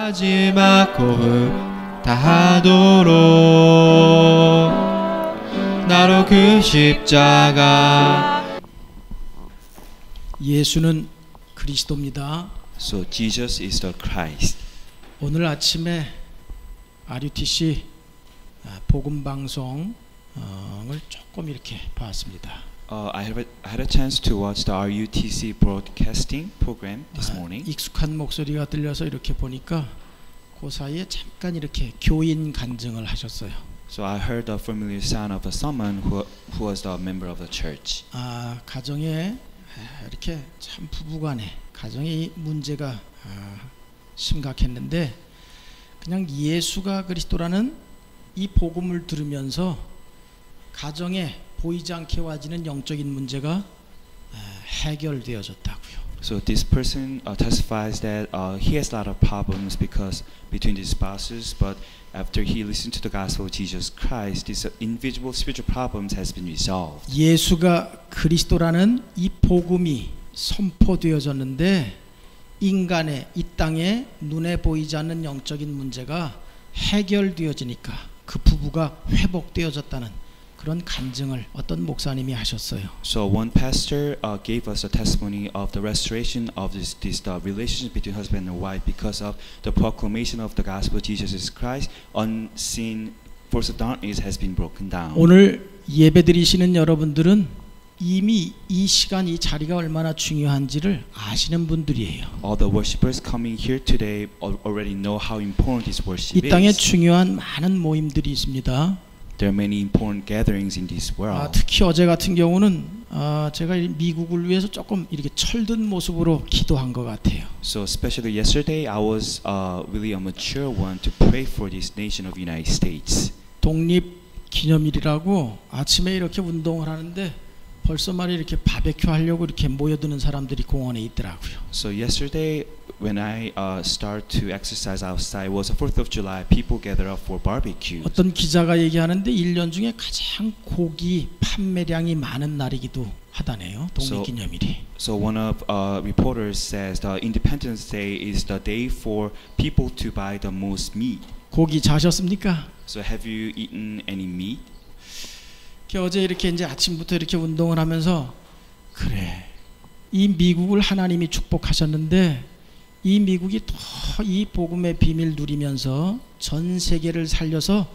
마지막 호흡 다하도록 나로 그 십자가. 예수는 그리스도입니다. So Jesus is the Christ. 오늘 아침에 RUTC 복음 방송을 조금 이렇게 봤습니다. I had a chance to watch the RUTC broadcasting program this morning. 익숙한 목소리가 들려서 이렇게 보니까 그 사이에 잠깐 이렇게 교인 간증을 하셨어요. So I heard the familiar sound of someone who was a member of the church. 가정에 이렇게 참 부부간에 가정의 문제가 심각했는데 그냥 예수가 그리스도라는 이 복음을 들으면서 가정에 보이지 않게 와지는 영적인 문제가 해결되어졌다고요. So this person testifies that he has a lot of problems because between his spouses, but after he listened to the gospel of Jesus Christ, these invisible spiritual problems has been resolved. 예수가 그리스도라는 이 복음이 선포되어졌는데 인간의 이 땅에 눈에 보이지 않는 영적인 문제가 해결되어지니까 그 부부가 회복되어졌다는 그런 간증을 어떤 목사님이 하셨어요. So one pastor gave us a testimony of the restoration of this relationship between husband and wife because of the proclamation of the gospel of Jesus Christ. Unseen force of darkness has been broken down. 오늘 예배드리시는 여러분들은 이미 이 시간 이 자리가 얼마나 중요한지를 아시는 분들이에요. All the worshippers coming here today already know how important this worship 이 땅에 is. 중요한 많은 모임들이 있습니다. There are many important gatherings in this world. 특히 어제 같은 경우는 제가 미국을 위해서 조금 이렇게 철든 모습으로 기도한 것 같아요. So especially yesterday, I was really a mature one to pray for this nation of United States. 독립 기념일이라고 아침에 이렇게 운동을 하는데 벌써 말이 이렇게 바베큐 하려고 이렇게 모여드는 사람들이 공원에 있더라고요. So yesterday, when I start to exercise outside, was the 4th of July. People gather up for barbecue. 어떤 기자가 얘기하는데 1년 중에 가장 고기 판매량이 많은 날이기도 하다네요. 독립기념일이. So one of reporters says the Independence Day is the day for people to buy the most meat. 고기 자셨습니까? So have you eaten any meat? 어제 이렇게 이제 아침부터 이렇게 운동을 하면서 그래 이 미국을 하나님이 축복하셨는데 이 미국이 더 이 복음의 비밀 누리면서 전 세계를 살려서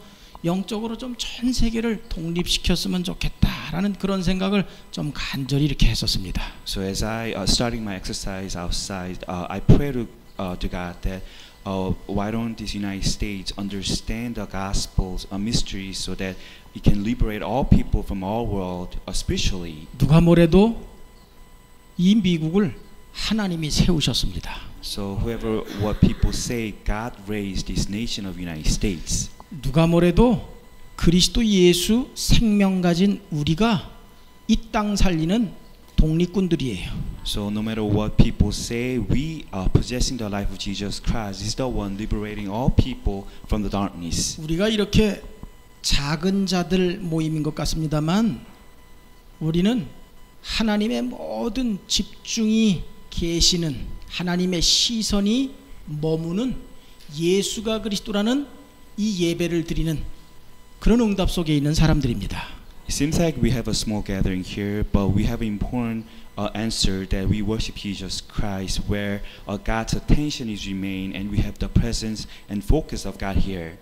영적으로 좀 전 세계를 독립시켰으면 좋겠다라는 그런 생각을 좀 간절히 이렇게 했었습니다. So as I starting my exercise outside, I pray to God that why don't these United States understand the gospel's mystery so that it can liberate all people from all world spiritually. 누가 뭐래도 이 미국을 하나님이 세우셨습니다. So whoever what people say, God raised this nation of United States. 누가 뭐래도 그리스도 예수 생명 가진 우리가 이 땅 살리는 독립군들이에요. So no matter what people say, we are possessing the life of Jesus Christ. Is the one liberating all people from the darkness. 우리가 이렇게 작은 자들 모임인 것 같습니다만 우리는 하나님의 모든 집중이 계시는 하나님의 시선이 머무는 예수가 그리스도라는 이 예배를 드리는 그런 응답 속에 있는 사람들입니다. It seems like we have a small gathering here, but we have an important answer that we worship Jesus Christ, where God's attention is remain, and we have the presence and focus of God here.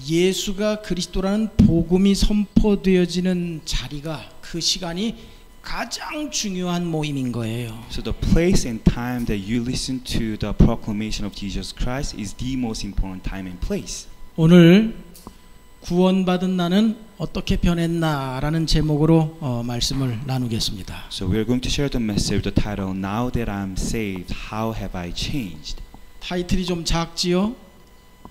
예수가 그리스도라는 복음이 선포되어지는 자리가 그 시간이 가장 중요한 모임인 거예요. So the place and time that you listen to the proclamation of Jesus Christ is the most important time and place. 오늘 구원받은 나는 어떻게 변했나라는 제목으로 말씀을 나누겠습니다. So we're going to share the message, the title, Now That I'm Saved, How Have I Changed? 타이틀이 좀 작지요?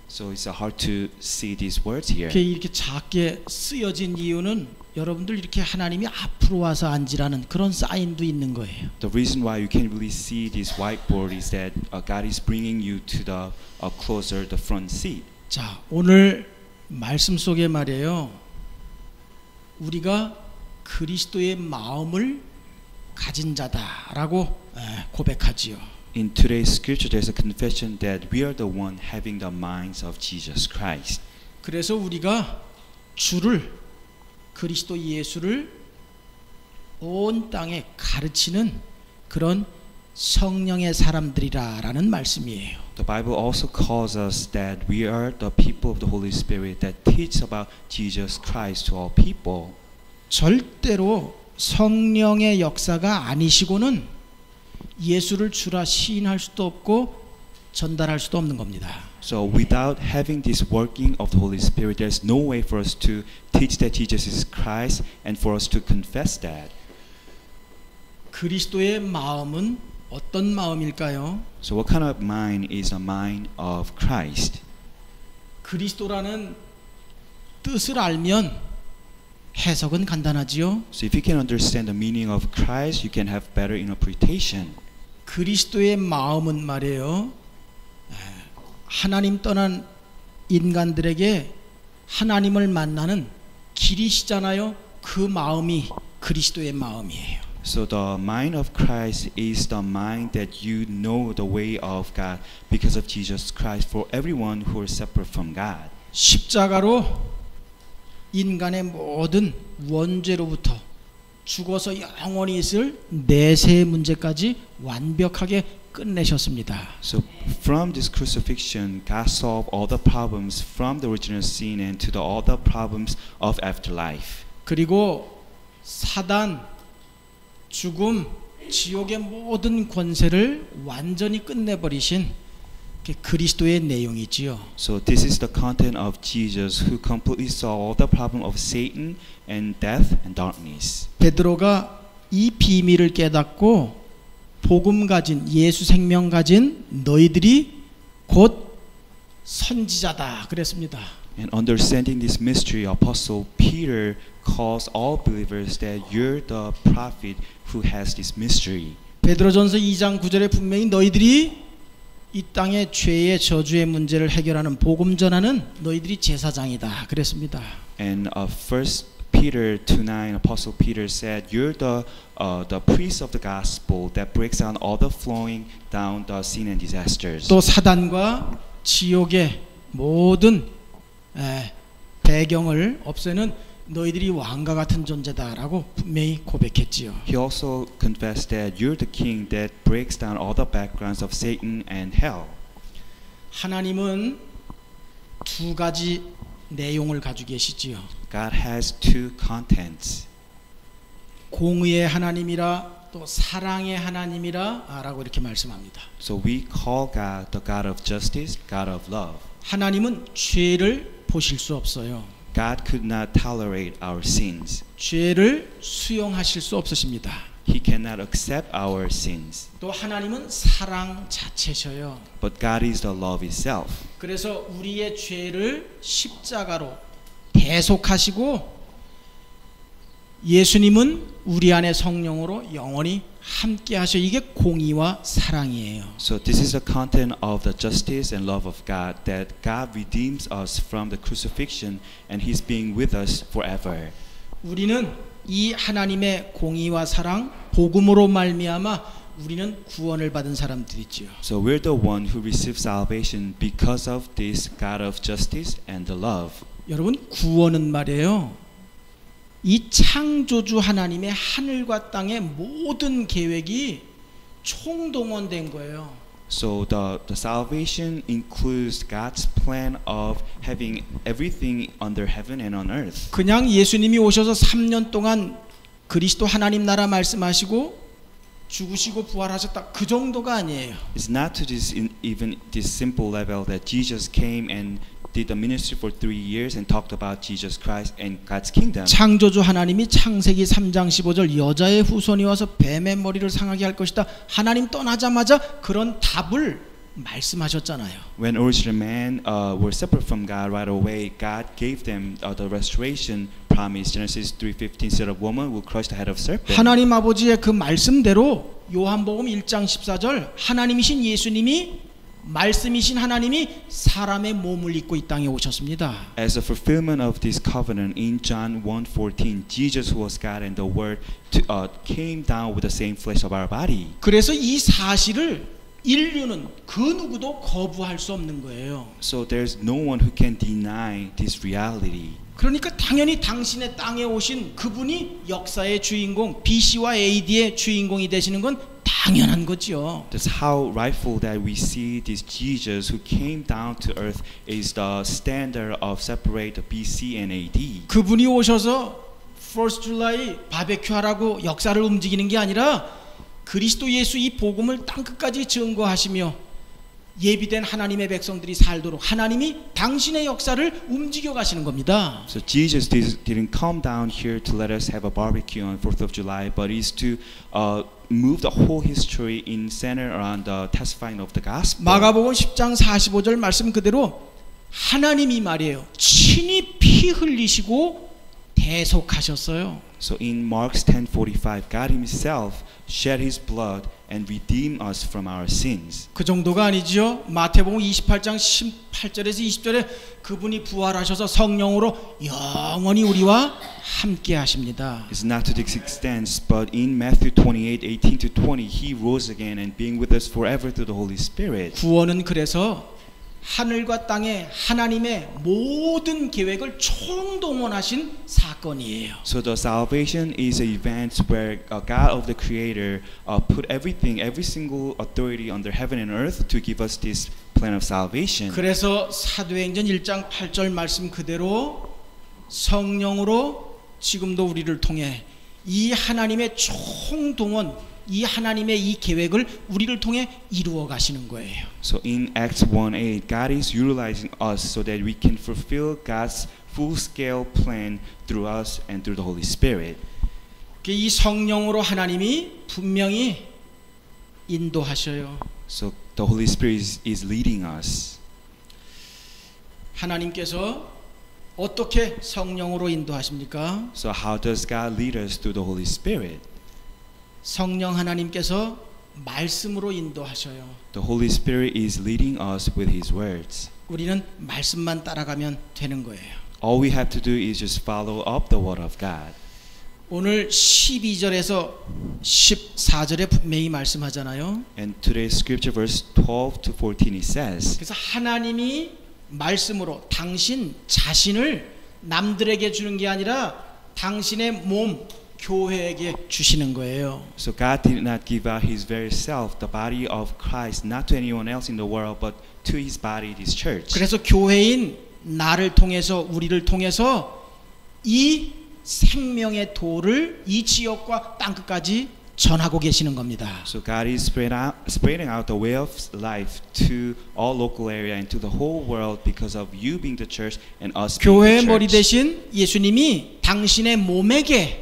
So it's hard to see these words here. 이렇게 작게 쓰여진 이유는 여러분들 이렇게 하나님이 앞으로 와서 앉으라는 그런 사인도 있는 거예요. The reason why you can't really see this whiteboard is that God is bringing you to the closer, the front seat. 자, 오늘 말씀 속에 말이에요. 우리가 그리스도의 마음을 가진 자다라고 고백하지요. In today's scripture, there's a confession that we are the one having the minds of Jesus Christ. 그래서 우리가 그리스도 예수를 온 땅에 가르치는 그런 성령의 사람들이라라는 말씀이에요. The Bible also calls us that we are the people of the Holy Spirit that teach about Jesus Christ to all people. 절대로 성령의 역사가 아니시고는 예수를 주라 시인할 수도 없고 전달할 수도 없는 겁니다. So without having this working of the Holy Spirit, there's no way for us to teach that Jesus is Christ and for us to confess that. 그리스도의 마음은 어떤 마음일까요? So what kind of mind is the mind of Christ? 그리스도라는 뜻을 알면 해석은 간단하지요. So if you can understand the meaning of Christ, you can have better interpretation. 그리스도의 마음은 말이에요. 하나님 떠난 인간들에게 하나님을 만나는 길이시잖아요. 그 마음이 그리스도의 마음이에요. So the mind of Christ is the mind that you know the way of God because of Jesus Christ for everyone who are separate from God. 십자가로 인간의 모든 원죄로부터 죽어서 영원히 있을 내세의 문제까지 완벽하게 끝내셨습니다. So from this crucifixion, God solved all the problems from the original sin and to all the problems of afterlife. 그리고 사단, 죽음, 지옥의 모든 권세를 완전히 끝내버리신 그리스도의 내용이지요. So this is the content of Jesus who completely solved all the problem of Satan and death and darkness. 베드로가 이 비밀을 깨닫고 복음 가진 예수 생명 가진 너희들이 곧 선지자다 그랬습니다. And understanding this mystery, Apostle Peter calls all believers that you're the prophet who has this mystery. 베드로전서 2장 9절에 분명히 너희들이 이 땅의 죄의 저주의 문제를 해결하는 복음 전하는 너희들이 제사장이다 그랬습니다. And First Peter 2:9, Apostle Peter said, "You're the priest of the gospel that breaks down all the flowing down the sin and disasters." 또 사단과 지옥의 모든 배경을 없애는 너희들이 왕과 같은 존재다라고 분명히 고백했지요. He also confessed that you're the king that breaks down all the backgrounds of Satan and hell. 하나님은 두 가지 내용을 가지고 계시지요. God has two contents. 공의의 하나님이라 또 사랑의 하나님이라라고 이렇게 말씀합니다. So we call God the God of justice, God of love. 하나님은 죄를 보실 수 없어요. God could not tolerate our sins. 죄를 수용하실 수 없으십니다. He cannot accept our sins. 또 하나님은 사랑 자체셔요. But God is the love itself. 그래서 우리의 죄를 십자가로 대속하시고 예수님은 우리 안에 성령으로 영원히 함께 하셔. 이게 공의와 사랑이에요. So this is the content of the justice and love of God, that God redeems us from the crucifixion and He's being with us forever. 우리는 이 하나님의 공의와 사랑, 복음으로 말미암아 우리는 구원을 받은 사람들이지요. So we're the one who receives salvation because of this God of justice and the love. 여러분, 구원은 말이에요. 이 창조주 하나님의 하늘과 땅의 모든 계획이 총동원된 거예요. So the salvation includes God's plan of having everything under heaven and on earth. 그냥 예수님이 오셔서 3년 동안 그리스도 하나님 나라 말씀하시고 죽으시고 부활하셨다 그 정도가 아니에요. It's not to this even this simple level that Jesus came and did the ministry for 3 years and talked about Jesus Christ and God's kingdom. 창조주 하나님이 창세기 3장 15절 여자의 후손이 와서 뱀의 머리를 상하게 할 것이다. 하나님 떠나자마자 그런 답을 말씀하셨잖아요. When original man were separate from God right away, God gave them the restoration promise. Genesis 3:15 said a woman will crush the head of serpent. 하나님 아버지의 그 말씀대로 요한복음 1장 14절 하나님이신 예수님이 말씀이신 하나님이 사람의 몸을 입고 이 땅에 오셨습니다. As a fulfillment of this covenant in John 1:14, Jesus who was God and the Word came down with the same flesh of our body. 그래서 이 사실을 인류는 그 누구도 거부할 수 없는 거예요. So there's no one who can deny this reality. 그러니까 당연히 당신의 땅에 오신 그분이 역사의 주인공, BC와 AD의 주인공이 되시는 건 당연한 거죠. That's how rightful that we see this Jesus who came down to earth is the standard of separate the BC and AD. 그분이 오셔서 First July 바베큐 하라고 역사를 움직이는 게 아니라 그리스도 예수 이 복음을 땅끝까지 증거하시며 예비된 하나님의 백성들이 살도록 하나님이 당신의 역사를 움직여 가시는 겁니다. So Jesus didn't come down here to let us have a barbecue on 4th of July, but is to move the whole history in center around the testifying of the gospel. 마가복음 10장 45절 말씀 그대로 하나님이 말이에요. 친히 피 흘리시고 대속하셨어요. So in Mark 10:45, God Himself shed His blood and redeemed us from our sins. 그 정도가 아니죠. 마태복음 28장 18절에서 20절에 그분이 부활하셔서 성령으로 영원히 우리와 함께 하십니다. It's not to this extent, but in Matthew 28:18-20, He rose again and being with us forever through the Holy Spirit. 구원은 그래서 하늘과 땅의 하나님의 모든 계획을 총동원하신 사건이에요. So the salvation is an event where God of the Creator put everything, every single authority under heaven and earth to give us this plan of salvation. 그래서 사도행전 1장 8절 말씀 그대로 성령으로 지금도 우리를 통해 이 하나님의 총동원, 이 하나님의 이 계획을 우리를 통해 이루어 가시는 거예요. So in Acts 1:8, God is utilizing us so that we can fulfill God's full-scale plan through us and through the Holy Spirit. 이 성령으로 하나님이 분명히 인도하셔요. So the Holy Spirit is leading us. 하나님께서 어떻게 성령으로 인도하십니까? So how does God lead us through the Holy Spirit? 성령 하나님께서 말씀으로 인도하셔요. The Holy Spirit is leading us with His words. 우리는 말씀만 따라가면 되는 거예요. All we have to do is just follow up the word of God. 오늘 12절에서 14절에 분명히 말씀하잖아요. And today's scripture verse 12-14 it says, 그래서 하나님이 말씀으로 당신 자신을 남들에게 주는 게 아니라 당신의 몸 교회에게 주시는 거예요. so God did not give out His very self, the body of Christ, not to anyone else in the world, but to His body, this church. 그래서 교회인 나를 통해서 우리를 통해서 이 생명의 도를 이 지역과 땅끝까지 전하고 계시는 겁니다. So God is spreading out the way of life to all local area and to the whole world because of you being the church and us being 교회의 the 머리 church. 대신 예수님이 당신의 몸에게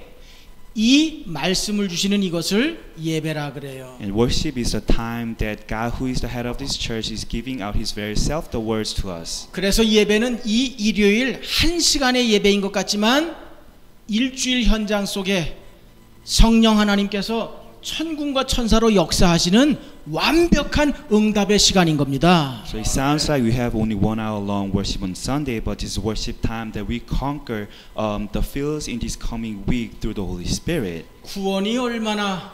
이 말씀을 주시는 이것을 예배라 그래요. And worship is the time that God, who is the head of this church, is giving out His very self, the words to us. 그래서 예배는 이 일요일 1시간의 예배인 것 같지만 일주일 현장 속에 성령 하나님께서 천군과 천사로 역사하시는 완벽한 응답의 시간인 겁니다. So it sounds like we have only 1 hour long worship on Sunday, but it's worship time that we conquer the fields in this coming week through the Holy Spirit. 구원이 얼마나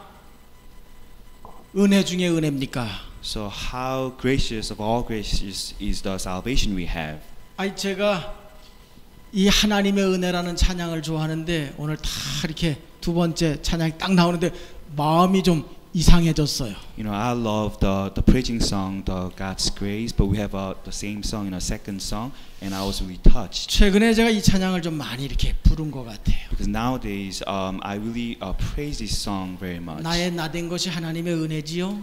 은혜 중에 은혜입니까? So how gracious of all gracious is the salvation we have. 아니 제가 이 하나님의 은혜라는 찬양을 좋아하는데 오늘 다 이렇게 두 번째 찬양이 딱 나오는데 마음이 좀 이상해졌어요. You know, I love the praising song, the God's Grace, but we have the same song in a second song, and I was really touched. 최근에 제가 이 찬양을 좀 많이 이렇게 부른 것 같아요. Because nowadays, I really praise this song very much. 나의 나된 것이 하나님의 은혜지요.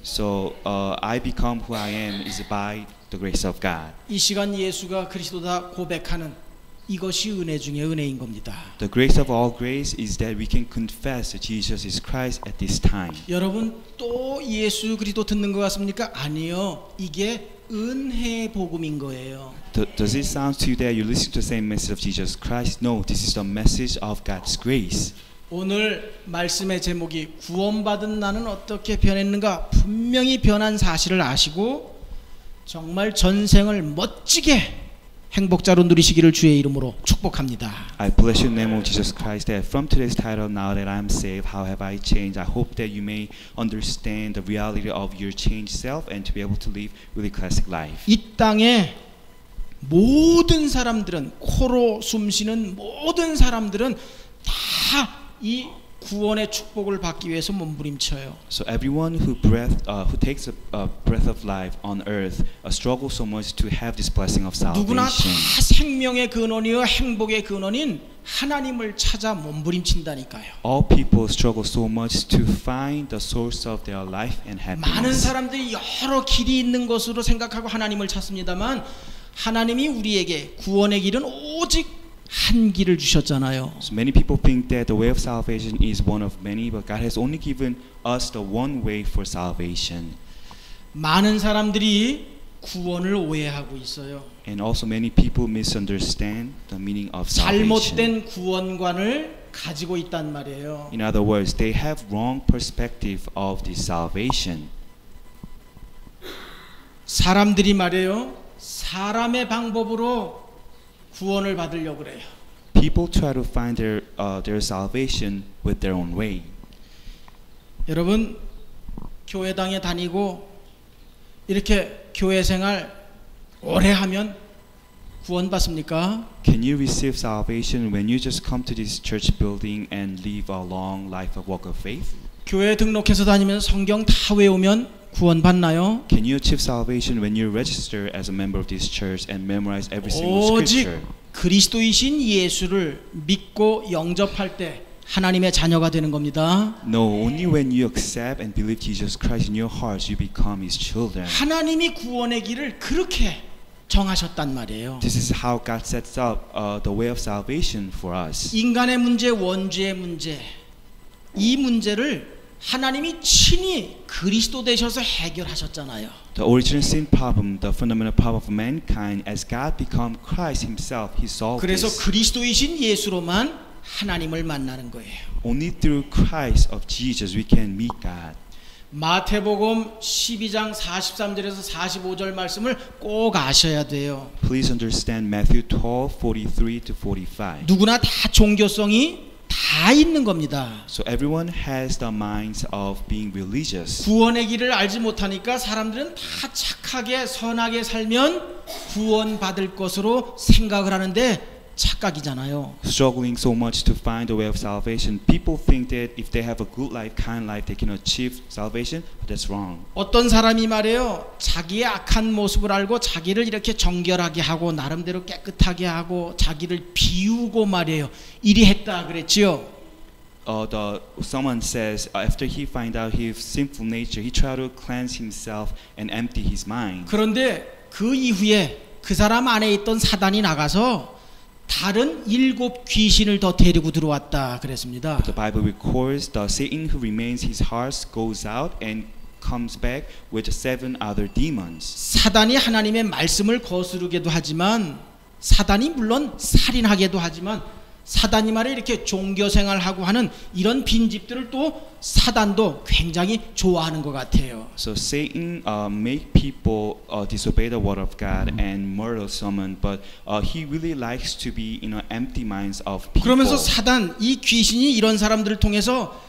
So I become who I am is by the grace of God. 이 시간 예수가 그리스도다 고백하는 이것이 은혜 중에 은혜인 겁니다. The grace of all grace is that we can confess that Jesus is Christ at this time. 여러분 또 예수 그리스도 듣는 것 같습니까? 아니요. 이게 은혜의 복음인 거예요. Does it sound to you that you listen to the same message of Jesus Christ? No, this is the message of God's grace. 오늘 말씀의 제목이 구원받은 나는 어떻게 변했는가? 분명히 변한 사실을 아시고 정말 전생을 멋지게 행복자로 누리시기를 주의 이름으로 축복합니다. I bless you in the name of Jesus Christ that from today's title, now that I'm saved, how have I changed? I hope that you may understand the reality of your changed self and to be able to live really classic life. 이 땅에 모든 사람들은 코로 숨쉬는 모든 사람들은 다 이 구원의 축복을 받기 위해서 몸부림쳐요. So everyone who takes a breath of life on earth struggles so much to have this blessing of 누구나 다 salvation. 생명의 근원이요 행복의 근원인 하나님을 찾아 몸부림친다니까요. All people struggle so much to find the source of their life and 많은 happiness. 사람들이 여러 길이 있는 것으로 생각하고 하나님을 찾습니다만 하나님이 우리에게 구원의 길은 오직 한 길을 주셨잖아요. So many people think that the way of salvation is one of many, but God has only given us the one way for salvation. 많은 사람들이 구원을 오해하고 있어요. And also many people misunderstand the meaning of salvation. 잘못된 구원관을 가지고 있단 말이에요. In other words, they have wrong perspective of this salvation. 사람들이 말이에요. 사람의 방법으로 구원을 받으려고 그래요. People try to find their salvation with their own way. 여러분 교회당에 다니고 이렇게 교회 생활 오래 하면 구원 받습니까? Can you receive salvation when you just come to this church building and live a long life of walk of faith? 교회 등록해서 다니면서 성경 다 외우면 구원 받나요? Can you achieve salvation when you register as a member of this church and memorize every single 오직 scripture? 그리스도이신 예수를 믿고 영접할 때 하나님의 자녀가 되는 겁니다. No, only when you accept and believe Jesus Christ in your hearts, you become His children. 하나님이 구원의 길을 그렇게 정하셨단 말이에요. This is how God sets up the way of salvation for us. 인간의 문제, 원죄의 문제, 이 문제를 하나님이 친히 그리스도 되셔서 해결하셨잖아요. The original sin problem, the fundamental problem of mankind, as God became Christ Himself, He solved 그래서 this. 그리스도이신 예수로만 하나님을 만나는 거예요. Only through Christ of Jesus we can meet God. 마태복음 12장 43절에서 45절 말씀을 꼭 아셔야 돼요. Please understand Matthew 12:43 to 45. 누구나 다 종교성이 다 있는 겁니다. So everyone has the minds of being religious. 구원의 길을 알지 못하니까 사람들은 다 착하게 선하게 살면 구원받을 것으로 생각을 하는데 착각이잖아요. Struggling so much to find the way of salvation, people think that if they have a good life, kind life, they can achieve salvation, but that's wrong. 어떤 사람이 말해요. 자기의 악한 모습을 알고 자기를 이렇게 정결하게 하고 나름대로 깨끗하게 하고 자기를 비우고 말이에요. 이리 했다 그랬지요. Someone says after he find out his sinful nature, he try to cleanse himself and empty his mind. 그런데 그 이후에 그 사람 안에 있던 사단이 나가서 다른 7 귀신을 더 데리고 들어왔다 그랬습니다. The Bible records the Satan who remains his heart goes out and comes back with 7 other demons. 사단이 하나님의 말씀을 거스르게도 하지만 사단이 물론 살인하게도 하지만 사단이 말에 이렇게 종교 생활하고 하는 이런 빈집들을 또 사단도 굉장히 좋아하는 것 같아요. So Satan make people disobey the word of God and murder someone, but he really likes to be empty minds of people. 그러면서 사단 이 귀신이 이런 사람들을 통해서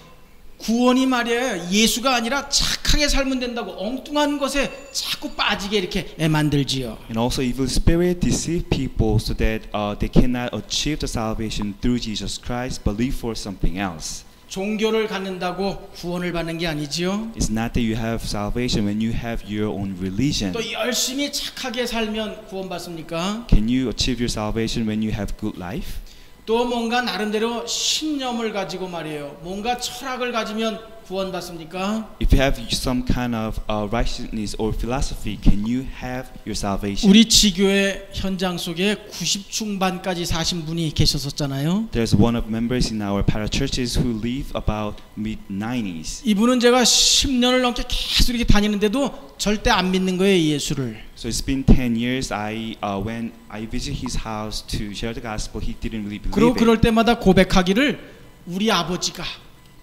구원이 말이에요. 예수가 아니라 착하게 살면 된다고 엉뚱한 것에 자꾸 빠지게 이렇게 만들지요. And also evil spirit deceive people so that they cannot achieve the salvation through Jesus Christ, but live for something else. 종교를 갖는다고 구원을 받는 게 아니지요. It's not that you have salvation when you have your own religion. 또 열심히 착하게 살면 구원받습니까? Can you achieve your salvation when you have good life? 또 뭔가 나름대로 신념을 가지고 말이에요. 뭔가 철학을 가지면 구원받습니까? If you have some kind of righteousness or philosophy, can you have your salvation? 우리 지교회 현장 속에 90 중반까지 사신 분이 계셨었잖아요. There's one of members in our parachurches who live about mid-90s. 이분은 제가 10년을 넘게 계속 이렇게 다니는데도 절대 안 믿는 거예요, 예수를. So it's been 10 years. When I visit his house to share the gospel, he didn't really 그리고 believe 그럴 it. 때마다 고백하기를 우리 아버지가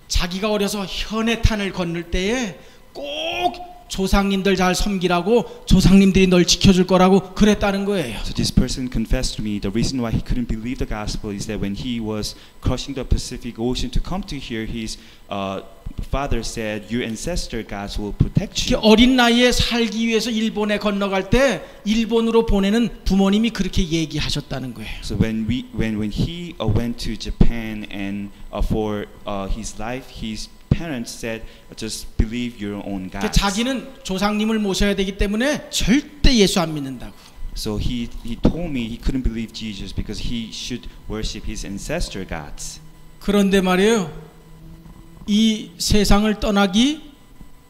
자기가 어려서 현해탄을 건널 때에 꼭 조상님들 잘 섬기라고 조상님들이 널 지켜줄 거라고 그랬다는 거예요. So this person confessed to me the reason why he couldn't believe the gospel is that when he was crossing the Pacific Ocean to come to here, his father said, "Your ancestor gods will protect you." 어린 나이에 살기 위해서 일본에 건너갈 때 일본으로 보내는 부모님이 그렇게 얘기하셨다는 거예요. So when he went to Japan and for his life, his parents said, "Just believe your own gods." 자기는 조상님을 모셔야 되기 때문에 절대 예수 안 믿는다고. So he told me he couldn't believe Jesus because he should worship his ancestor gods. 그런데 말이에요. 이 세상을 떠나기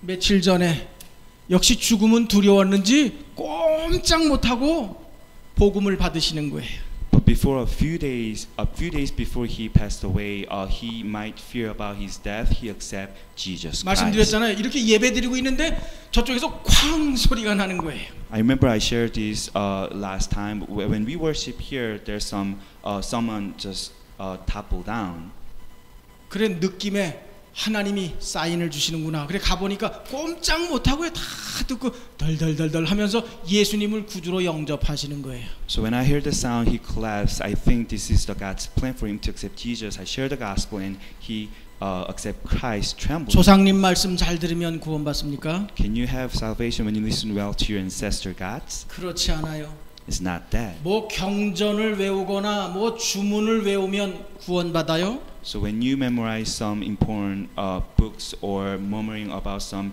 며칠 전에 역시 죽음은 두려웠는지 꼼짝 못하고 복음을 받으시는 거예요. But before a few days before he passed away, he might fear about his death. He accept Jesus Christ. 말씀드렸잖아요. 이렇게 예배드리고 있는데 저쪽에서 쾅 소리가 나는 거예요. I remember I shared this last time. When we worship here, there's someone just topple down. 그래 느낌에 하나님이 사인을 주시는구나. 그래 가보니까 꼼짝 못하고 다 듣고 덜덜덜덜 하면서 예수님을 구주로 영접하시는 거예요. So when I hear the sound, he collapsed. I think this is the God's plan for him to accept Jesus. I share the gospel and he accept Christ trembling. 조상님 말씀 잘 들으면 구원받습니까? Can you have salvation when you listen well to your ancestor gods? 그렇지 않아요. It's not that. 뭐 경전을 외우거나 뭐 주문을 외우면 구원받아요? So when you memorize some important books or murmuring about some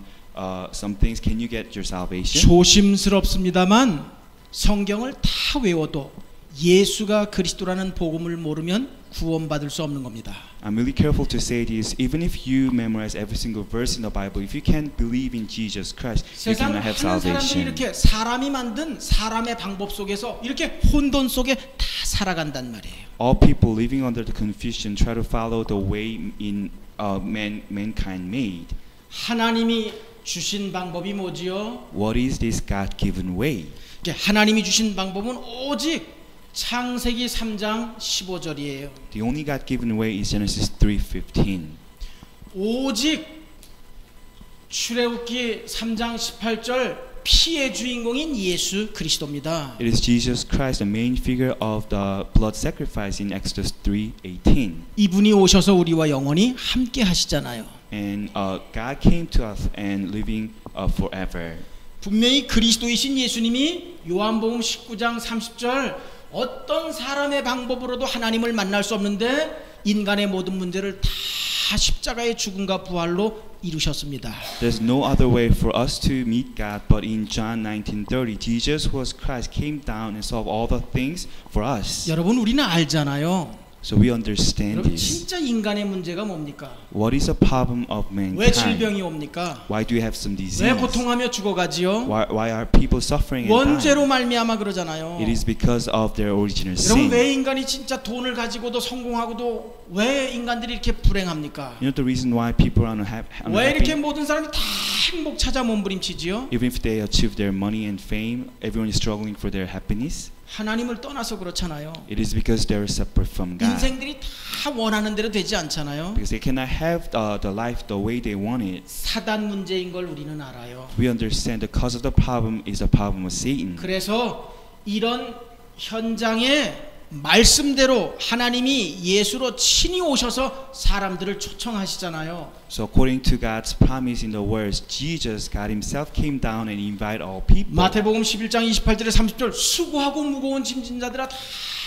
things, can you get your salvation? 조심스럽습니다만 성경을 다 외워도 예수가 그리스도라는 복음을 모르면 구원받을 수 없는 겁니다. I'm really careful to say this. Even if you memorize every single verse in the Bible, if you can't believe in Jesus Christ, you 세상 cannot have 많은 사람들이 salvation. 이렇게 사람이 만든 사람의 방법 속에서 이렇게 혼돈 속에 다 살아간단 말이에요. All people living under the confusion try to follow the way in mankind made. 하나님이 주신 방법이 뭐지요? What is this God-given way? 하나님이 주신 방법은 오직 창세기 3장 15절이에요. The only God-given way is Genesis 3:15. 오직 출애굽기 3장 18절 피의 주인공인 예수 그리스도입니다. It is Jesus Christ, the main figure of the blood sacrifice in Exodus 3:18. 이분이 오셔서 우리와 영원히 함께 하시잖아요. And God came to us and living forever. 분명히 그리스도이신 예수님이 요한복음 19장 30절 어떤 사람의 방법으로도 하나님을 만날 수 없는데 인간의 모든 문제를 다 십자가의 죽음과 부활로 이루셨습니다. There's no other way for us to meet God, but in John 19:30, Jesus who was Christ came down and solved all the things for us. 여러분 우리는 알잖아요. So we understand 여러분 this. 진짜 인간의 문제가 뭡니까? What is the problem of 왜 mankind? 질병이 옵니까? Why do you have some disease? 왜 고통하며 죽어가지요? Why are people suffering and dying? 원죄로 말미암아 그러잖아요. It is because of their original 여러분 sin. 왜 인간이 진짜 돈을 가지고도 성공하고도 왜 인간들이 이렇게 불행합니까? You know the reason why people are 왜 이렇게 unhappy? 모든 사람이 다 행복 찾아 몸부림치지요? Even if they achieve their money and fame, everyone is struggling for their happiness. 하나님을 떠나서 그렇잖아요. It is because they are separate from God. 인생들이 다 원하는 대로 되지 않잖아요. Because they cannot have the life the way they want it. 사단 문제인 걸 우리는 알아요. We understand the cause of the problem is the problem of Satan. 그래서 이런 현장에 말씀대로 하나님이 예수로 친히 오셔서 사람들을 초청하시잖아요. So according to God's promise in the words, Jesus, God Himself came down and invited all people. 마태복음 11장 28절에 30절 수고하고 무거운 짐진 자들아 다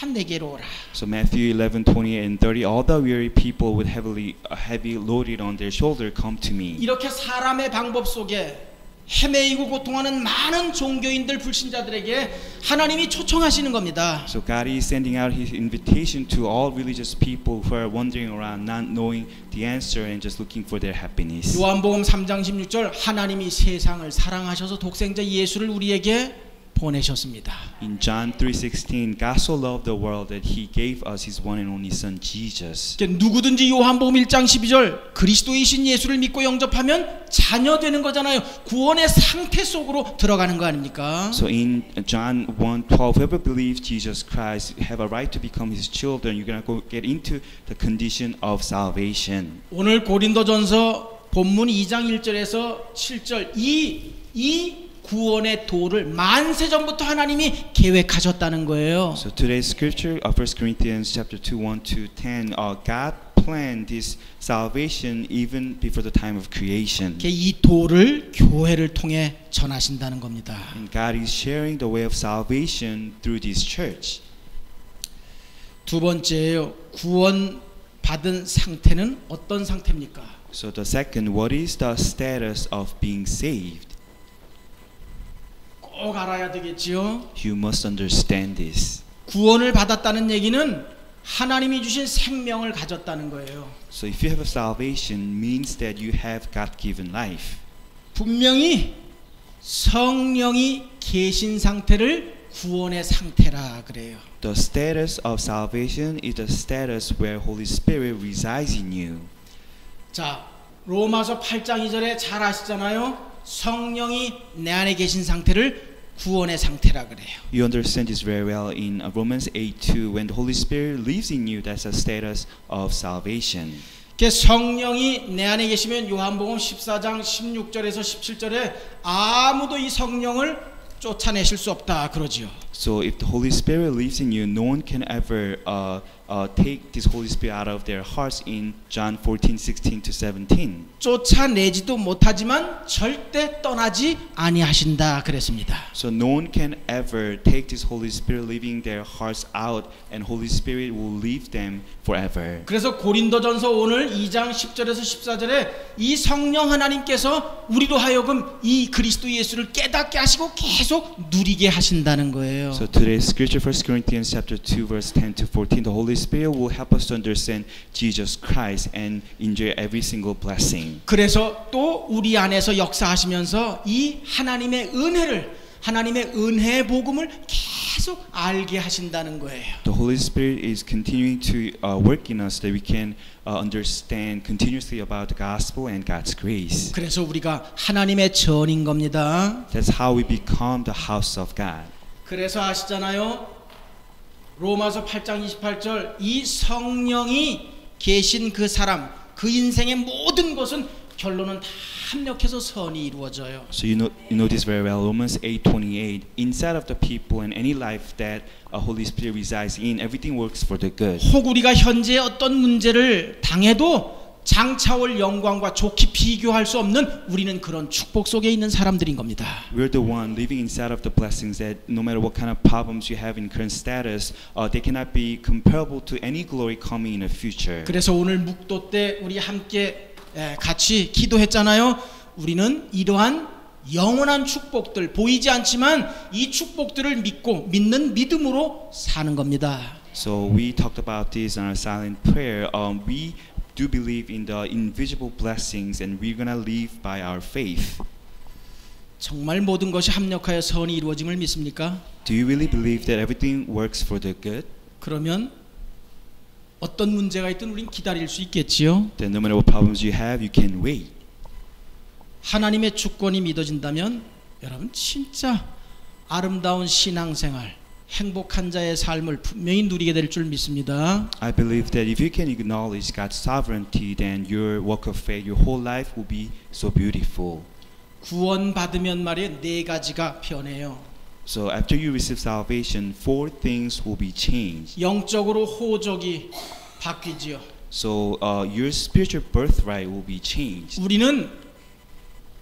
내게로 오라. So Matthew 11:28 and 30, all the weary people with heavy loaded on their shoulder come to me. 이렇게 사람의 방법 속에 헤매이고 고통하는 많은 종교인들 불신자들에게 하나님이 초청하시는 겁니다. So God is sending out His invitation to all religious people who are wandering around, not knowing the answer and just looking for their happiness. 요한복음 3장 16절 하나님이 세상을 사랑하셔서 독생자 예수를 우리에게 보내셨습니다. In John 3:16, God so loved the world that He gave us His one and only Son, Jesus. 누구든지 요한복음 1장 12절 그리스도이신 예수를 믿고 영접하면 자녀 되는 거잖아요. 구원의 상태 속으로 들어가는 거 아닙니까? So in John 1:12, whoever believes Jesus Christ have a right to become His children. You're gonna go get into the condition of salvation. 오늘 고린도전서 본문 2장 1절에서 7절 이 이 구원의 도를 만세 전부터 하나님이 계획하셨다는 거예요. So today's scripture, 1 Corinthians chapter 2, 1 to 10, God planned this salvation even before the time of creation. 이 도를 교회를 통해 전하신다는 겁니다. And God is sharing the way of salvation through this church. 두 번째예요. 구원 받은 상태는 어떤 상태입니까? So the second, what is the status of being saved? 꼭 알아야 되겠지요. You must understand this. 구원을 받았다는 얘기는 하나님이 주신 생명을 가졌다는 거예요. So if you have a salvation, means that you have God-given life. 분명히 성령이 계신 상태를 구원의 상태라 그래요. The status of salvation is the status where Holy Spirit resides in you. 자, 로마서 8장 2절에 잘 아시잖아요. 성령이 내 안에 계신 상태를 구원의 상태라 그래요. You understand this very well in Romans 8:2. When the Holy Spirit lives in you, that's a status of salvation. 성령이 내 안에 계시면 요한복음 14장 16절에서 17절에 아무도 이 성령을 쫓아내실 수 없다 그러지요. So if the Holy Spirit lives in you, no one can ever take this Holy Spirit out of their hearts in John 14:16 to 17. 쫓아내지도 못하지만 절대 떠나지 아니하신다 그랬습니다. So no one can ever take this Holy Spirit leaving their hearts out, and Holy Spirit will leave them forever. 그래서 고린도전서 오늘 2장 10절에서 14절에 이 성령 하나님께서 우리로 하여금 이 그리스도 예수를 깨닫게 하시고 계속 누리게 하신다는 거예요. So today's scripture, 1 Corinthians chapter 2, verse 10 to 14, the Holy Spirit will help us to understand Jesus Christ and enjoy every single blessing. 그래서 또 우리 안에서 역사하시면서 이 하나님의 은혜의 복음을 계속 알게 하신다는 거예요. The Holy Spirit is continuing to work in us that we can understand continuously about the gospel and God's grace. 그래서 우리가 하나님의 전인 겁니다. That's how we become the house of God. 그래서 아시잖아요. 로마서 8장 28절 이 성령이 계신 그 사람, 그 인생의 모든 것은 결론은 다 합력해서 선이 이루어져요. So you know this very well. Romans 8:28. Inside of the people and any life that a Holy Spirit resides in, everything works for the good. 혹 우리가 현재 어떤 문제를 당해도 장차올 영광과 좋게 비교할 수 없는 우리는 그런 축복 속에 있는 사람들인 겁니다. We're the one living inside of the blessings that no matter what kind of problems you have in current status, they cannot be comparable to any glory coming in the future. 그래서 오늘 묵도 때 우리 함께 같이 기도했잖아요. 우리는 이러한 영원한 축복들 보이지 않지만 이 축복들을 믿는 믿음으로 사는 겁니다. So we talked about this in our silent prayer. We do believe in the invisible blessings, and we're gonna live by our faith. 정말 모든 것이 합력하여 선이 이루어짐을 믿습니까? Do you really believe that everything works for the good? 그러면 어떤 문제가 있든 우린 기다릴 수 있겠지요. Then no matter what problems you have, you can wait. 하나님의 주권이 믿어진다면 여러분 진짜 아름다운 신앙생활, 행복한 자의 삶을 분명히 누리게 될 줄 믿습니다. I believe that if you can acknowledge God's sovereignty, then your walk of faith, your whole life will be so beautiful. 구원 받으면 말이에요. 네 가지가 변해요. So after you receive salvation, 4 things will be changed. 영적으로 호적이 바뀌지요. So your spiritual birthright will be changed. 우리는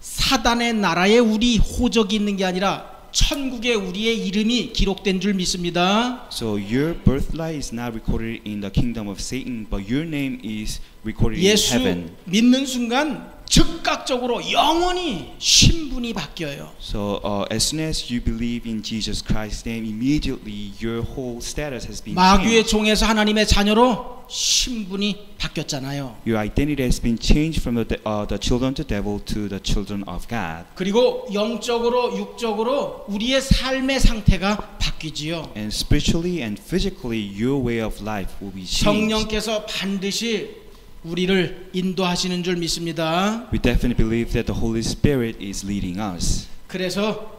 사단의 나라에 우리 호적이 있는 게 아니라 천국에 우리의 이름이 기록된 줄 믿습니다. So your birthright is not recorded in the kingdom of Satan, but your name is recorded 예수 in heaven. 믿는 순간 즉각적으로 영원히 신분이 바뀌어요. So as soon as you believe in Jesus Christ's name, immediately your whole status has been 마귀의 changed. 종에서 하나님의 자녀로 신분이 바뀌었잖아요. Your identity has been changed from the children of the devil to the children of God. 그리고 영적으로 육적으로 우리의 삶의 상태가 바뀌지요. And spiritually and physically, your way of life will be changed. 성령께서 반드시 우리를 인도하시는 줄 믿습니다. We definitely believe that the Holy Spirit is leading us. 그래서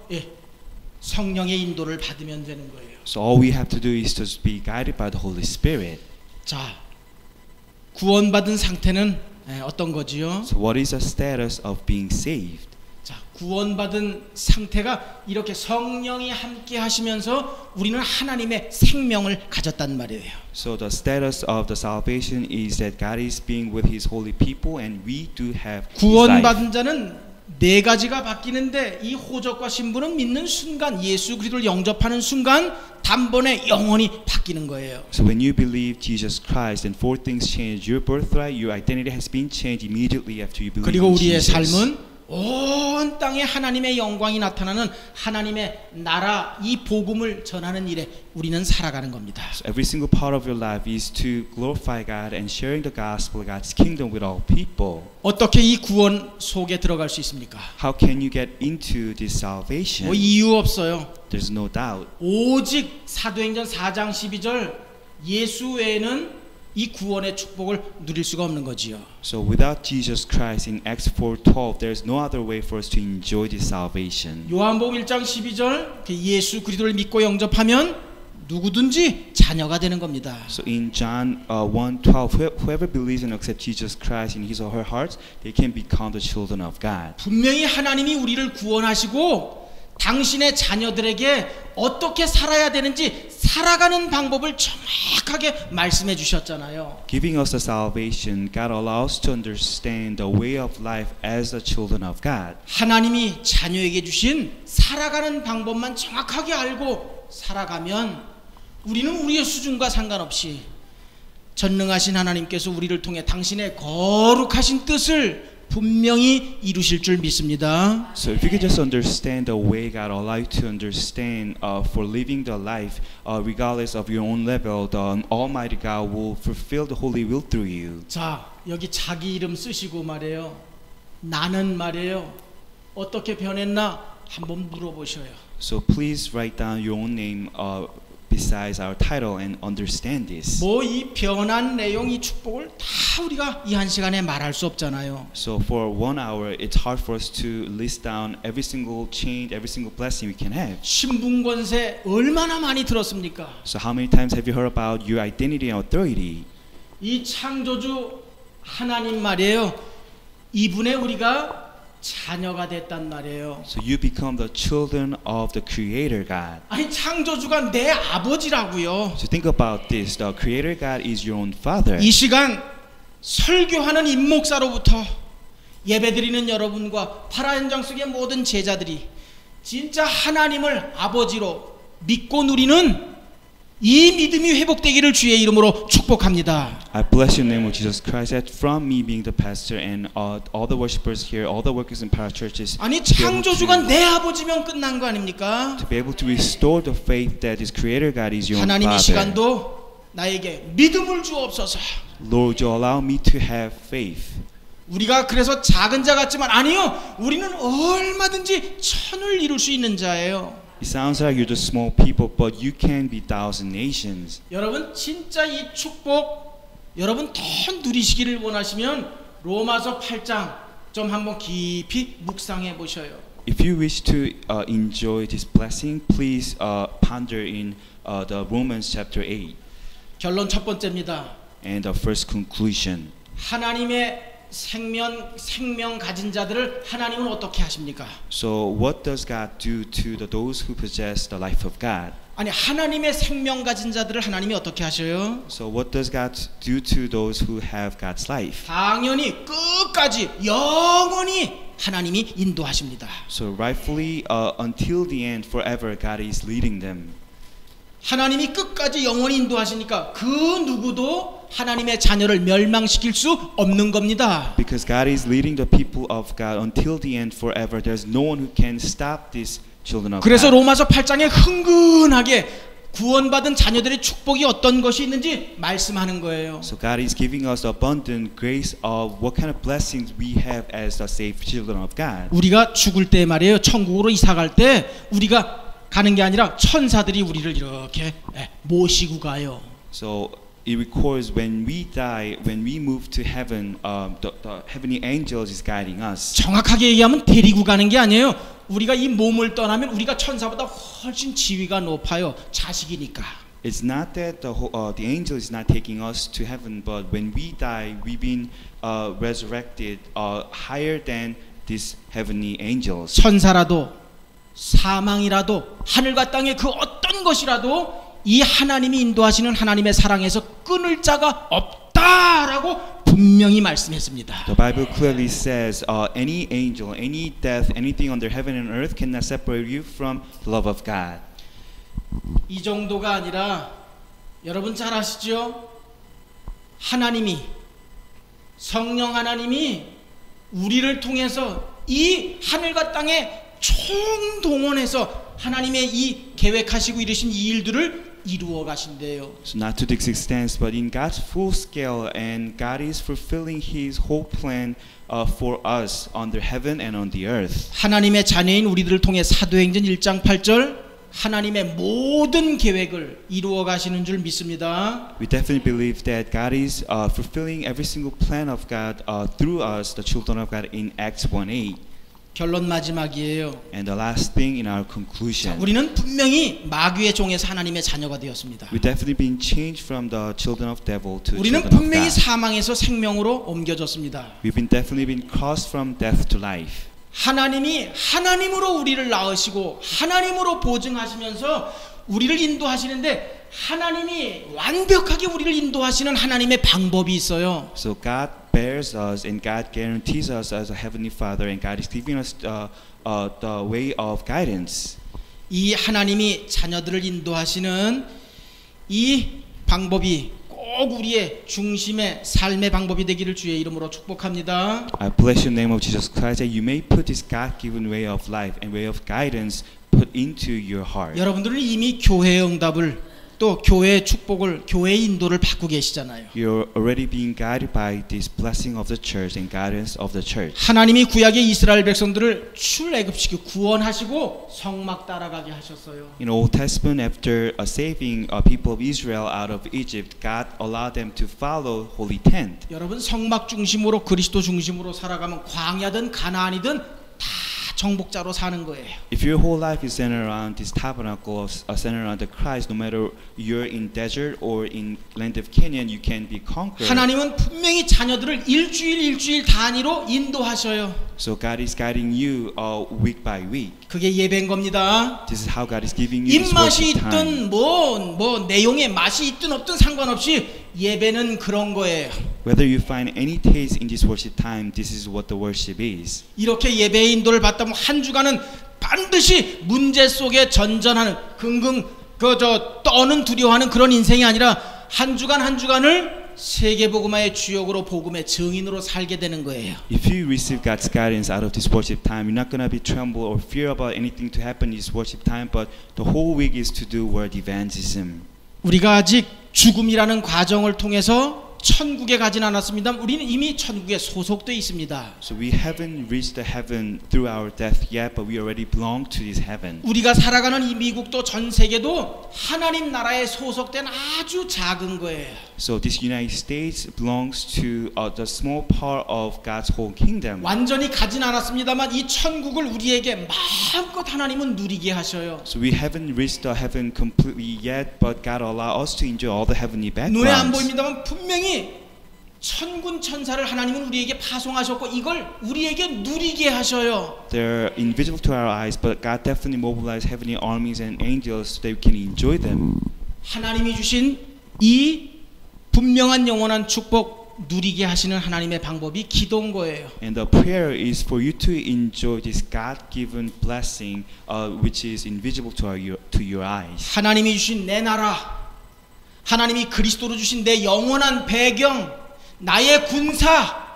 성령의 인도를 받으면 되는 거예요. So all we have to do is to be guided by the Holy Spirit. 자, 구원받은 상태는 어떤 거지요? So what is the status of being saved? 자, 구원받은 상태가 이렇게 성령이 함께 하시면서 우리는 하나님의 생명을 가졌단 말이에요. So the status of the salvation is that God is being with His holy people, and we do have His life. 구원받은 자는 네 가지가 바뀌는데 이 호적과 신분은 믿는 순간 예수 그리스도를 영접하는 순간 단번에 영원히 바뀌는 거예요. So when you believe Jesus Christ, then four things change. Your birthright, your identity has been changed immediately after you believe 그리고 in 우리의 Jesus. 삶은 온 땅에 하나님의 영광이 나타나는 하나님의 나라 이 복음을 전하는 일에 우리는 살아가는 겁니다. So every single part of your life is to glorify God and sharing the gospel of God's kingdom with all people. 어떻게 이 구원 속에 들어갈 수 있습니까? How can you get into this salvation? 뭐 이유 없어요. There's no doubt. 오직 사도행전 4장 12절 예수 외에는 이 구원의 축복을 누릴 수가 없는 거지요. So without Jesus Christ in Acts 4:12, there's no other way for us to enjoy this salvation. 요한복음 1장 12절 예수 그리스도를 믿고 영접하면 누구든지 자녀가 되는 겁니다. So in John 1:12, whoever believes and accepts Jesus Christ in his or her heart, they can become the children of God. 분명히 하나님이 우리를 구원하시고 당신의 자녀들에게 어떻게 살아야 되는지 살아가는 방법을 정확하게 말씀해 주셨잖아요. Giving us the salvation, God allows us to understand the way of life as the children of God. 하나님이 자녀에게 주신 살아가는 방법만 정확하게 알고 살아가면 우리는 우리의 수준과 상관없이 전능하신 하나님께서 우리를 통해 당신의 거룩하신 뜻을 분명히 이루실 줄 믿습니다. So if you could just understand the way God allows you to understand for living the life, regardless of your own level, the Almighty God will fulfill the holy will through you. 자, 여기 자기 이름 쓰시고 말이에요. 나는 말이에요. 어떻게 변했나 한번 물어보셔요. So please write down your own name besides our title and understand this. 뭐 이 변한 내용 이 축복을 다 우리가 이 한 시간에 말할 수 없잖아요. So for 1 hour, it's hard for us to list down every single change, every single blessing we can have. 신분권세 얼마나 많이 들었습니까? So how many times have you heard about your identity and authority? 이 창조주 하나님 말이에요. 이분의 우리가 자녀가 됐단 말이에요. So you become the children of the Creator God. 아니 창조주가 내 아버지라고요. So think about this. The Creator God is your own Father. 이 시간 설교하는 임목사로부터 예배드리는 여러분과 파라현장 속의 모든 제자들이 진짜 하나님을 아버지로 믿고 누리는 이 믿음이 회복되기를 주의 이름으로 축복합니다. I bless your name, Lord Jesus Christ, that from me being the pastor and all the worshipers here, all the workers in parachurches, 아니 창조주가 내 아버지면 끝난 거 아닙니까? to be able to restore the faith that this Creator God is your own 하나님 이 Father. 시간도 나에게 믿음을 주옵소서. Lord, you allow me to have faith. 우리가 그래서 작은 자 같지만 아니요, 우리는 얼마든지 천을 이룰 수 있는 자예요. It sounds like you're just small people, but you can be thousand nations. 여러분 진짜 이 축복 여러분 더 누리시기를 원하시면 로마서 8장 좀 한번 깊이 묵상해 보셔요. If you wish to enjoy this blessing, please ponder in the Romans chapter 8. 결론 첫 번째입니다. And the first conclusion. 하나님의 생명 가진 자들을 하나님은 어떻게 하십니까? So what does God do to those who possess the life of God? 아니 하나님의 생명 가진 자들을 하나님이 어떻게 하셔요? So what does God do to those who have God's life? 당연히 끝까지 영원히 하나님이 인도하십니다. So rightfully until the end forever God is leading them. 하나님이 끝까지 영원히 인도하시니까 그 누구도 하나님의 자녀를 멸망시킬 수 없는 겁니다. Because God is leading the people of God until the end forever. There's no one who can stop these children of 그래서 God. 로마서 8장에 흥근하게 구원받은 자녀들의 축복이 어떤 것이 있는지 말씀하는 거예요. So God is giving us abundant grace of what kind of blessings we have as the saved children of God. 우리가 죽을 때 말이에요. 천국으로 이사 갈 때 우리가 가는 게 아니라 천사들이 우리를 이렇게 모시고 가요. So it records when we die, when we move to heaven, the heavenly angels is guiding us. 정확하게 얘기하면 데리고 가는 게 아니에요. 우리가 이 몸을 떠나면 우리가 천사보다 훨씬 지위가 높아요. 자식이니까. It's not that the angel is not taking us to heaven, but when we die, we've been resurrected higher than these heavenly angels. 천사라도 사망이라도 하늘과 땅의 그 어떤 것이라도 이 하나님이 인도하시는 하나님의 사랑에서 끊을 자가 없다라고 분명히 말씀했습니다. The Bible clearly says any angel, any death, anything under heaven and earth cannot separate you from the love of God. 이 정도가 아니라 여러분 잘 아시죠? 하나님이 성령 하나님이 우리를 통해서 이 하늘과 땅에 총동원해서 하나님의 이 계획하시고 이루신 이 일들을 이루어 가신대요. So not to this extent, but in God's full scale, and God is fulfilling His whole plan for us under heaven and on the earth. 하나님의 자녀인 우리들을 통해 사도행전 1장 8절 하나님의 모든 계획을 이루어 가시는 줄 믿습니다. We definitely believe that God is fulfilling every single plan of God through us, the children of God, in Acts 1:8. 결론 마지막이에요. And the last thing in our conclusion, 우리는 분명히 마귀의 종에서 하나님의 자녀가 되었습니다. we definitely been changed from the children of devil to 우리는 children of 분명히 God. 사망에서 생명으로 옮겨졌습니다. We've been definitely been crossed from death to life. 하나님이 하나님으로 우리를 낳으시고 하나님으로 보증하시면서 우리를 인도하시는데 하나님이 완벽하게 우리를 인도하시는 하나님의 방법이 있어요. So God bears us and God guarantees us as a heavenly Father, and God is giving us the way of guidance. 이 하나님이 자녀들을 인도하시는 이 방법이 꼭 우리의 중심의 삶의 방법이 되기를 주의 이름으로 축복합니다. I bless your name of Jesus Christ that you may put this God-given way of life and way of guidance put into your heart. 여러분들은 이미 교회의 응답을 또 교회의 축복을 교회의 인도를 받고 계시잖아요. You're already being guided by this blessing of the church and guidance of the church. 하나님이 구약의 이스라엘 백성들을 출애굽시키고 구원하시고 성막 따라가게 하셨어요. In Old Testament, after saving people of Israel out of Egypt, God allowed them to follow Holy Tent. 여러분 성막 중심으로 그리스도 중심으로 살아가면 광야든 가나안이든 다 정복자로 사는 거예요. If your whole life is centered around this tabernacle, centered around the Christ, no matter you're in desert or in land of Canaan, you can be conquered. 하나님은 분명히 자녀들을 일주일 단위로 인도하셔요. So God is guiding you week by week. 그게 예배인 겁니다. This is how God is giving you this 입맛이 worship time. 있든 뭐 내용에 맛이 있든 없든 상관없이 예배는 그런 거예요. Whether you find any taste in this worship time, this is what the worship is. 이렇게 예배의 인도를 받다면 한 주간은 반드시 문제 속에 전전하는 떠는 두려워하는 그런 인생이 아니라 한 주간을 세계복음화의 주역으로 복음의 증인으로 살게 되는 거예요. If you receive God's guidance out of this worship time, you're not going to be tremble or fear about anything to happen in this worship time, but the whole week is to do word evangelism. 우리가 아직 죽음이라는 과정을 통해서 천국에 가진 않았습니다. 우리는 이미 천국에 소속되어 있습니다. So we haven't reached the heaven through our death yet, but we already belong to this heaven. 우리가 살아가는 이 미국도 전 세계도 하나님 나라에 소속된 아주 작은 거예요. So this United States belongs to the small part of God's whole kingdom. 완전히 가진 않았습니다만 이 천국을 우리에게 마음껏 하나님은 누리게 하셔요. So we haven't reached the heaven completely yet, but God allows us to enjoy all the heavenly 눈에 안 backgrounds. 보입니다만 분명히 천군 천사를 하나님은 우리에게 파송하셨고 이걸 우리에게 누리게 하셔요. They're invisible to our eyes, but God definitely mobilized heavenly armies and angels so that we can enjoy them. 하나님이 주신 이 분명한 영원한 축복 누리게 하시는 하나님의 방법이 기도인 거예요. And the prayer is for you to enjoy this God-given blessing, which is invisible to your eyes. 하나님이 주신 내 나라, 하나님이 그리스도로 주신 내 영원한 배경, 나의 군사,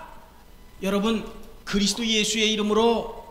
여러분 그리스도 예수의 이름으로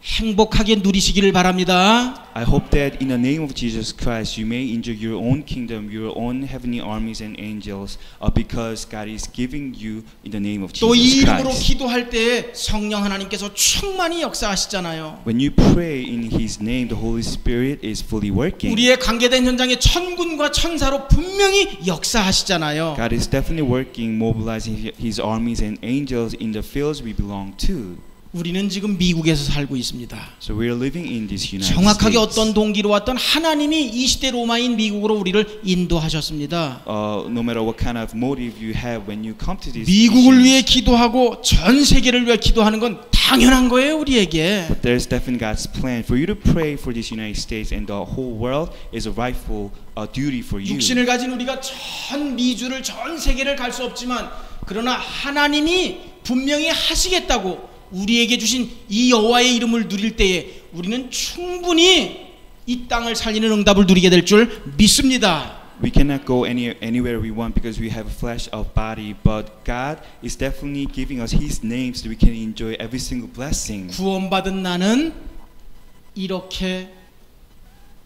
행복하게 누리시기를 바랍니다. I hope that in the name of Jesus Christ you may enjoy your own kingdom, your own heavenly armies and angels, because God is giving you in the name of 또 이 Jesus 이름으로 Christ. 기도할 때 성령 하나님께서 충만히 역사하시잖아요. When you pray in His name, the Holy Spirit is fully working. 우리의 관계된 현장에 천군과 천사로 분명히 역사하시잖아요. God is definitely working, mobilizing His armies and angels in the fields we belong to. 우리는 지금 미국에서 살고 있습니다. So we are living in this United 정확하게 States. 어떤 동기로 왔던 하나님이 이 시대 로마인 미국으로 우리를 인도하셨습니다. No matter what kind of motive you have when you come to this 미국을 nation, 위해 기도하고 전 세계를 위해 기도하는 건 당연한 거예요, 우리에게. there's definitely God's plan for you to pray for this United States and the whole world is a rightful duty for you. 육신을 가진 우리가 전 미주를 전 세계를 갈 수 없지만 그러나 하나님이 분명히 하시겠다고 우리에게 주신 이 여호와의 이름을 누릴 때에 우리는 충분히 이 땅을 살리는 응답을 누리게 될 줄 믿습니다. We cannot go anywhere we want because we have a flesh of body, but God is definitely giving us His name so we can enjoy every single blessing. 구원받은 나는 이렇게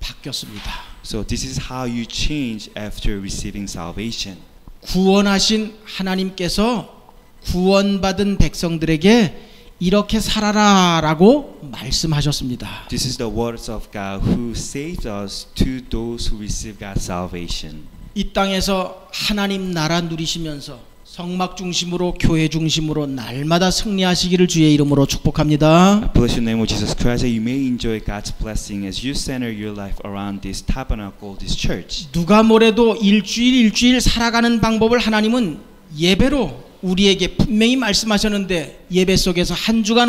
바뀌었습니다. So this is how you change after receiving salvation. 구원하신 하나님께서 구원받은 백성들에게 이렇게 살아라라고 말씀하셨습니다. This is the words of God who saved us to those who receive God's salvation. 이 땅에서 하나님 나라 누리시면서 성막 중심으로 교회 중심으로 날마다 승리하시기를 주의 이름으로 축복합니다. I bless your name, O Jesus Christ, that you may enjoy God's blessing as you center your life around this tabernacle, this church. 누가 뭐래도 일주일 살아가는 방법을 하나님은 예배로 우리에게 분명히 말씀하셨는데 예배 속에서 한 주간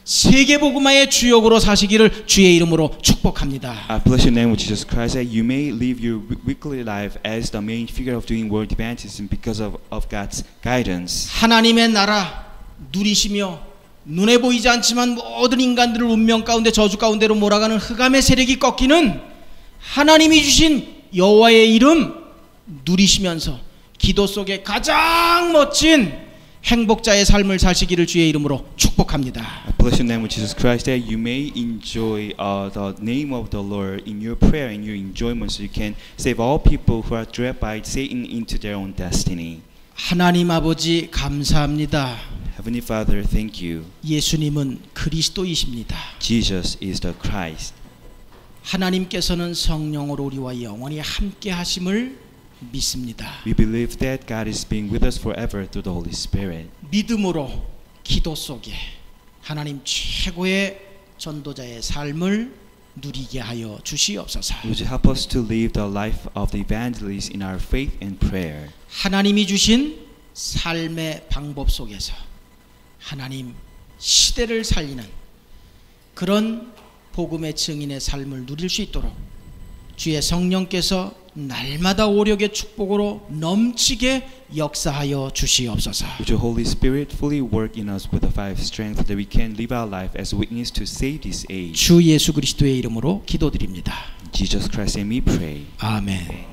세계복음화의 주역으로 사시기를 주의 이름으로 축복합니다. I bless your name, O Jesus Christ, that you may live your weekly life as the main figure of doing world evangelism because of God's guidance. 하나님의 나라 누리시며 눈에 보이지 않지만 모든 인간들을 운명 가운데 저주 가운데로 몰아가는 흑암의 세력이 꺾이는 하나님이 주신 여호와의 이름 누리시면서 기도 속에 가장 멋진 행복자의 삶을 사시기를 주의 이름으로 축복합니다. I bless your name, Jesus Christ, that you may enjoy the name of the Lord in your prayer and your enjoyment, so you can save all people who are dragged by Satan into their own destiny. 하나님 아버지 감사합니다. Heavenly Father, thank you. 예수님은 그리스도이십니다. Jesus is the Christ. 하나님께서는 성령으로 우리와 영원히 함께 하심을 믿습니다. We believe that God is being with us forever through the Holy Spirit. 믿음으로 기도 속에 하나님 최고의 전도자의 삶을 누리게 하여 주시옵소서. Would you help us to live the life of the evangelist in our faith and prayer? 하나님이 주신 삶의 방법 속에서 하나님 시대를 살리는 그런 복음의 증인의 삶을 누릴 수 있도록 주의 성령께서 날마다 오력의 축복으로 넘치게 역사하여 주시옵소서. Would your Holy Spirit fully work in us with the five strength that we can live our life as a witness to save this age? 주 예수 그리스도의 이름으로 기도드립니다. In Jesus Christ, and we pray. 아멘.